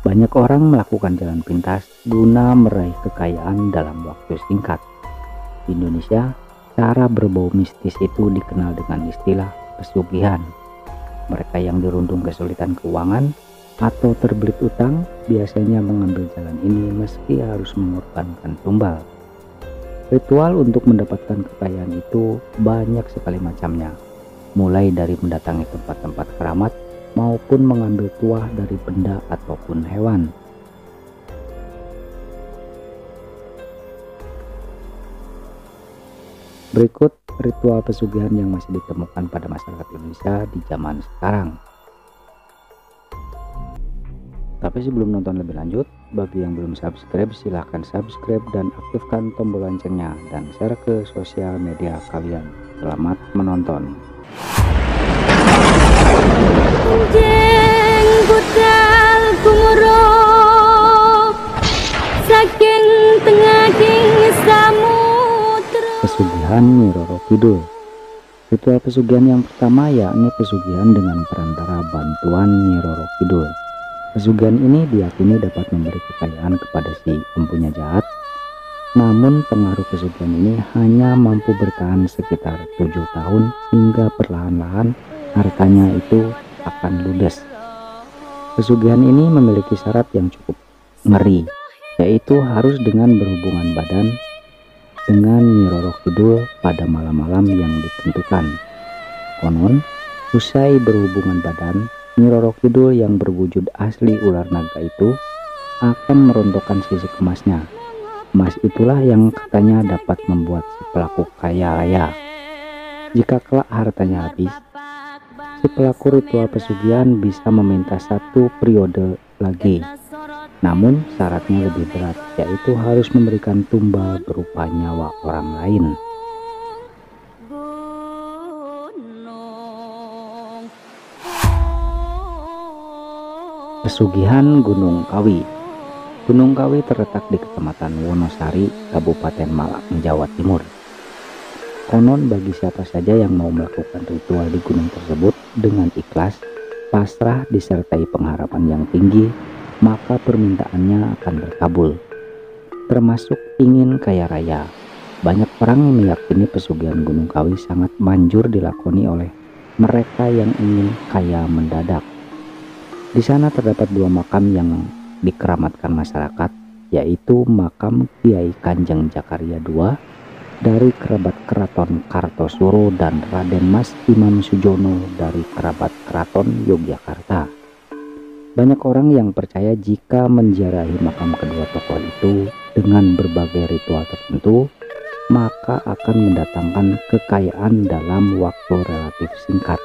Banyak orang melakukan jalan pintas guna meraih kekayaan dalam waktu singkat. Di Indonesia, cara berbau mistis itu dikenal dengan istilah pesugihan. Mereka yang dirundung kesulitan keuangan atau terbelit utang biasanya mengambil jalan ini meski harus mengorbankan tumbal. Ritual untuk mendapatkan kekayaan itu banyak sekali macamnya, mulai dari mendatangi tempat-tempat keramat maupun mengambil tuah dari benda ataupun hewan. Berikut ritual pesugihan yang masih ditemukan pada masyarakat Indonesia di zaman sekarang. Tapi sebelum nonton lebih lanjut, bagi yang belum subscribe silahkan subscribe dan aktifkan tombol loncengnya dan share ke sosial media kalian. Selamat menonton. Pesugihan Nyi Roro Kidul. Ritual pesugihan yang pertama yakni pesugihan dengan perantara bantuan Nyi Roro Kidul. Pesugihan ini diyakini dapat memberi kekayaan kepada si empunya jahat. Namun pengaruh pesugihan ini hanya mampu bertahan sekitar 7 tahun hingga perlahan-lahan hartanya itu akan ludes. Pesugihan ini memiliki syarat yang cukup ngeri, yaitu harus dengan berhubungan badan dengan Nyi Roro Kidul pada malam-malam yang ditentukan. Konon, usai berhubungan badan, Nyi Roro Kidul yang berwujud asli ular naga itu akan merontokkan sisik emasnya. Emas itulah yang katanya dapat membuat si pelaku kaya raya. Jika kelak hartanya habis, si pelaku ritual pesugihan bisa meminta satu periode lagi. Namun syaratnya lebih berat, yaitu harus memberikan tumbal berupa nyawa orang lain. Pesugihan Gunung Kawi. Gunung Kawi terletak di Kecamatan Wonosari, Kabupaten Malang, Jawa Timur. Konon bagi siapa saja yang mau melakukan ritual di gunung tersebut dengan ikhlas, pasrah disertai pengharapan yang tinggi, maka permintaannya akan berkabul. Termasuk ingin kaya raya. Banyak orang yang meyakini pesugihan Gunung Kawi sangat manjur dilakoni oleh mereka yang ingin kaya mendadak. Di sana terdapat 2 makam yang dikeramatkan masyarakat, yaitu makam Kiai Kanjeng Jakaria II dari kerabat Keraton Kartosuro dan Raden Mas Imam Sujono dari kerabat Keraton Yogyakarta. Banyak orang yang percaya jika menziarahi makam kedua tokoh itu dengan berbagai ritual tertentu, maka akan mendatangkan kekayaan dalam waktu relatif singkat.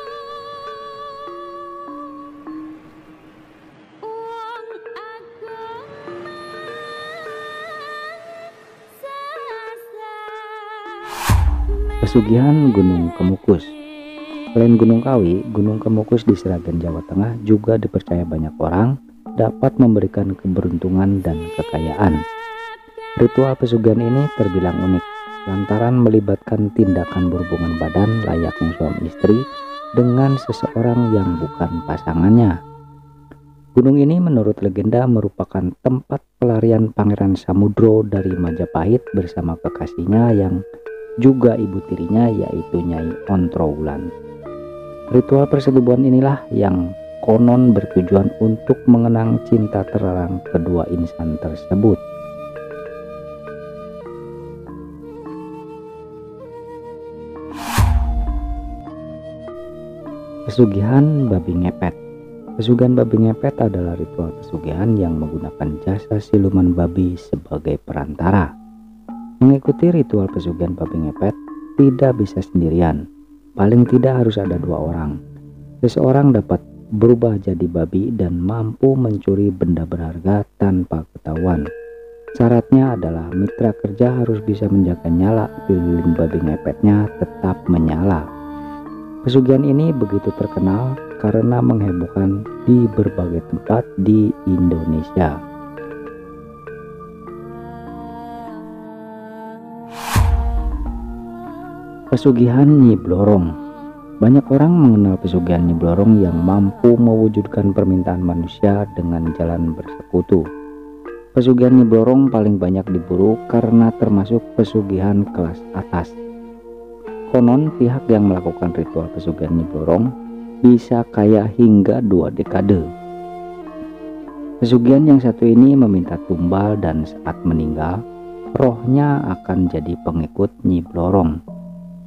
Pesugihan Gunung Kemukus. Selain Gunung Kawi, Gunung Kemukus di Sragen, Jawa Tengah juga dipercaya banyak orang dapat memberikan keberuntungan dan kekayaan. Ritual pesugihan ini terbilang unik lantaran melibatkan tindakan berhubungan badan layaknya suami istri dengan seseorang yang bukan pasangannya. Gunung ini menurut legenda merupakan tempat pelarian Pangeran Samudro dari Majapahit bersama kekasihnya yang juga ibu tirinya, yaitu Nyai Ontrowulan. Ritual persetubuhan inilah yang konon bertujuan untuk mengenang cinta terlarang kedua insan tersebut. Pesugihan Babi Ngepet. Pesugihan babi ngepet adalah ritual pesugihan yang menggunakan jasa siluman babi sebagai perantara. Mengikuti ritual pesugihan babi ngepet tidak bisa sendirian, paling tidak harus ada 2 orang. Seseorang dapat berubah jadi babi dan mampu mencuri benda berharga tanpa ketahuan. Syaratnya adalah mitra kerja harus bisa menjaga nyala lilin babi ngepetnya tetap menyala. Pesugihan ini begitu terkenal karena menghebohkan di berbagai tempat di Indonesia. Pesugihan Nyi Blorong. Banyak orang mengenal pesugihan Nyi Blorong yang mampu mewujudkan permintaan manusia dengan jalan bersekutu. Pesugihan Nyi Blorong paling banyak diburu karena termasuk pesugihan kelas atas. Konon pihak yang melakukan ritual pesugihan Nyi Blorong bisa kaya hingga 2 dekade. Pesugihan yang satu ini meminta tumbal dan saat meninggal, rohnya akan jadi pengikut Nyi Blorong.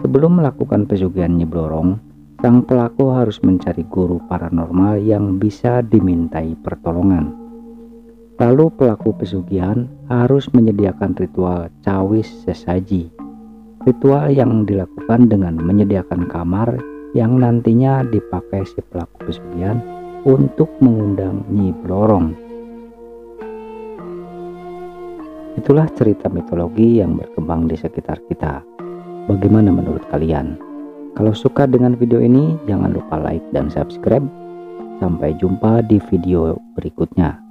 Sebelum melakukan pesugihan Nyi Blorong, sang pelaku harus mencari guru paranormal yang bisa dimintai pertolongan. Lalu pelaku pesugihan harus menyediakan ritual cawis sesaji. Ritual yang dilakukan dengan menyediakan kamar yang nantinya dipakai si pelaku pesugihan untuk mengundang Nyi Blorong. Itulah cerita mitologi yang berkembang di sekitar kita. Bagaimana menurut kalian? Kalau suka dengan video ini, jangan lupa like dan subscribe. Sampai jumpa di video berikutnya.